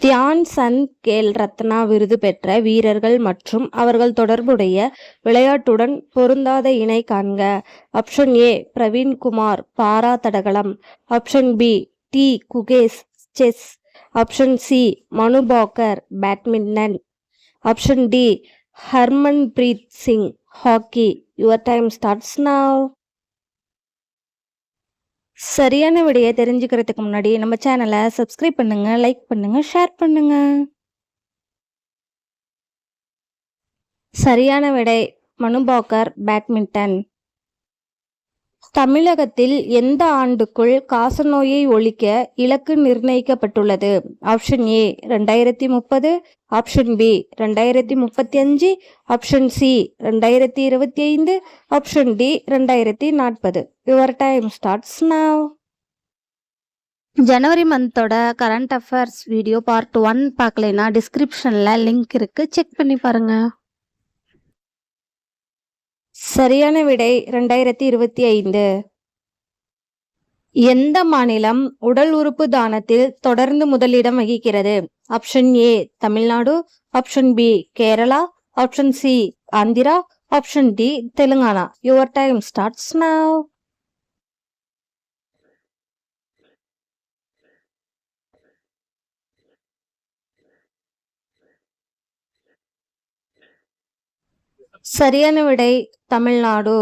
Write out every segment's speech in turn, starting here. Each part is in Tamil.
தியான் சந்த் கேல் ரத்னா விருது பெற்ற வீரர்கள் மற்றும் அவர்கள் தொடர்புடைய விளையாட்டுடன் பொருந்தாத இணை காண்க. Option A Praveen Kumar para தடகளம். Option B D Gukesh chess. Option C Manu Bhaker badminton. Option D Harmanpreet Singh hockey. Your time starts now. சரியான விடையை தெரிஞ்சுக்கிறதுக்கு முன்னாடி நம்ம சேனலை சப்ஸ்கிரைப் பண்ணுங்க, லைக் பண்ணுங்க, ஷேர் பண்ணுங்க. சரியான விடை மனு பாக்கர் பேட்மிண்டன். தமிழகத்தில் எந்த ஆண்டுக்குள் காசநோயை ஒழிக்க இலக்கு நிர்ணயிக்கப்பட்டுள்ளது? Option A 2030, option B 2035, option C 2025, option D 2040. Your time starts now. ஜனவரி மந்தோட கரண்ட் அஃபேர்ஸ் வீடியோ பார்ட் 1 பார்க்கலைன்னா டிஸ்கிரிப்ஷன்ல லிங்க் இருக்கு, செக் பண்ணி பாருங்க. சரியான விடை 2025. எந்த மாநிலம் உடல் உறுப்பு தானத்தில் தொடர்ந்து முதலிடம் வகிக்கிறது? Option A Tamil Nadu, option B Kerala, option C Andhra, option D Telangana. Your time starts now. சரியான விடை தமிழ்நாடு.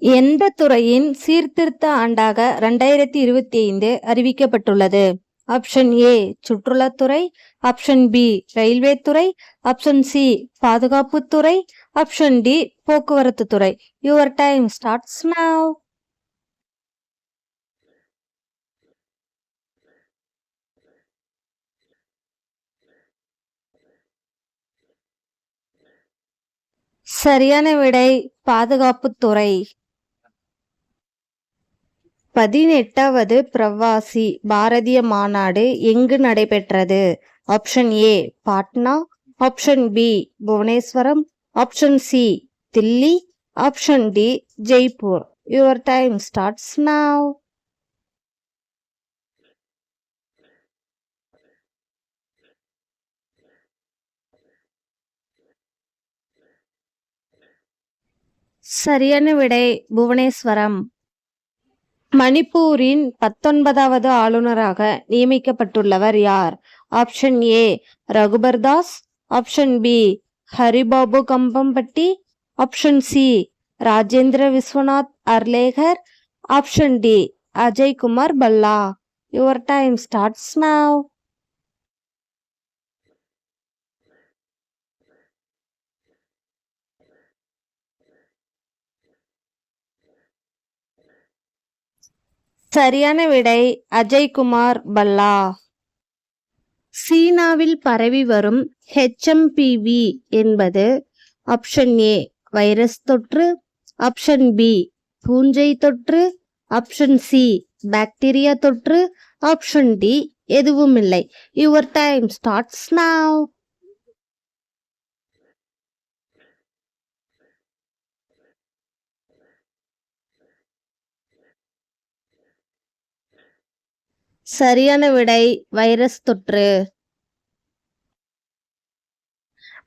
எந்த துறையின் சீர்திருத்த ஆண்டாக 2025 அறிவிக்கப்பட்டுள்ளது? ஆப்ஷன் ஏ சுற்றுலாத்துறை, ஆப்ஷன் பி ரயில்வே துறை, ஆப்ஷன் சி பாதுகாப்புத்துறை, ஆப்ஷன் டி போக்குவரத்து துறை. Your time starts now. சரியான விடை பாதுகாப்புத்துறை. 18வது பிரவாசி பாரதிய மாநாடு எங்கு நடைபெற்றது? Option A Patna, option B Bhubaneswar, option C Delhi, option D Jaipur. Your time starts now. சரியான விடை புவனேஸ்வரம். மணிப்பூரின் 19வது ஆளுநராக நியமிக்கப்பட்டுள்ளவர் யார்? Option A Raghubar Das, option B Haribabu Kambhampati, option C Rajendra Vishwanath Arlekar, option D Ajay Kumar Bhalla. Your time starts now. சரியான விடை அஜய்குமார் பல்லா. சீனாவில் பரவி வரும் HMPV என்பது ஆப்ஷன் ஏ வைரஸ் தொற்று, ஆப்ஷன் பி பூஞ்சை தொற்று, ஆப்ஷன் சி பாக்டீரியா தொற்று, ஆப்ஷன் டி எதுவும் இல்லை. Your time starts now. சரியான விடை வைரஸ் தொற்று.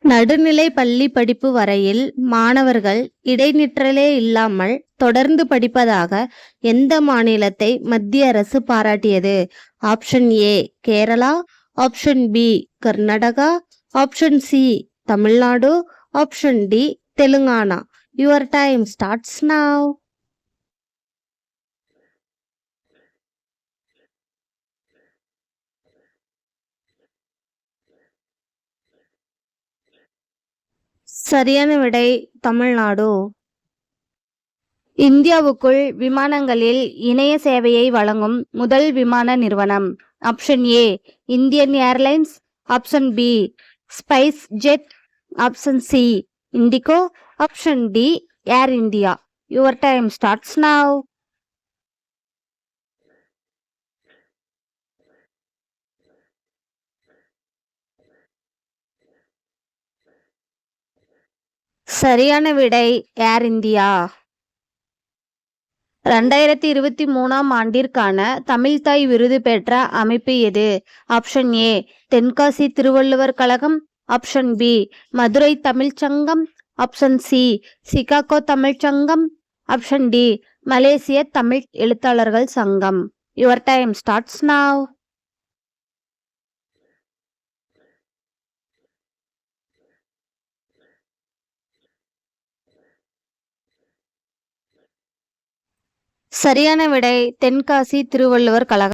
நடுநிலை பள்ளி படிப்பு வரையில் மாணவர்கள் இடைநிற்றலே இல்லாமல் தொடர்ந்து படிப்பதாக எந்த மாநிலத்தை மத்திய அரசு பாராட்டியது? Option A Kerala, option B Karnataka, option C Tamil Nadu, option D Telangana. Your time starts now. சரியான விடை தமிழ்நாடு. இந்தியாவுக்குள் விமானங்களில் இணைய சேவையை வழங்கும் முதல் விமான நிறுவனம்? Option A Indian Airlines, option B SpiceJet, option C IndiGo, option D Air India. Your time starts now. சரியான விடை ஏர் இந்தியா. 2023ஆம் ஆண்டிற்கான தமிழ்த்தாய் விருது பெற்ற அமைப்பு எது? ஆப்ஷன் ஏ தென்காசி திருவள்ளுவர் கழகம், ஆப்ஷன் பி மதுரை தமிழ்ச் சங்கம், ஆப்ஷன் சி சிகாகோ தமிழ்ச் சங்கம், ஆப்ஷன் டி மலேசிய தமிழ் எழுத்தாளர்கள் சங்கம். Your time starts now. சரியான விடை தென்காசி திருவள்ளுவர் கழகம்.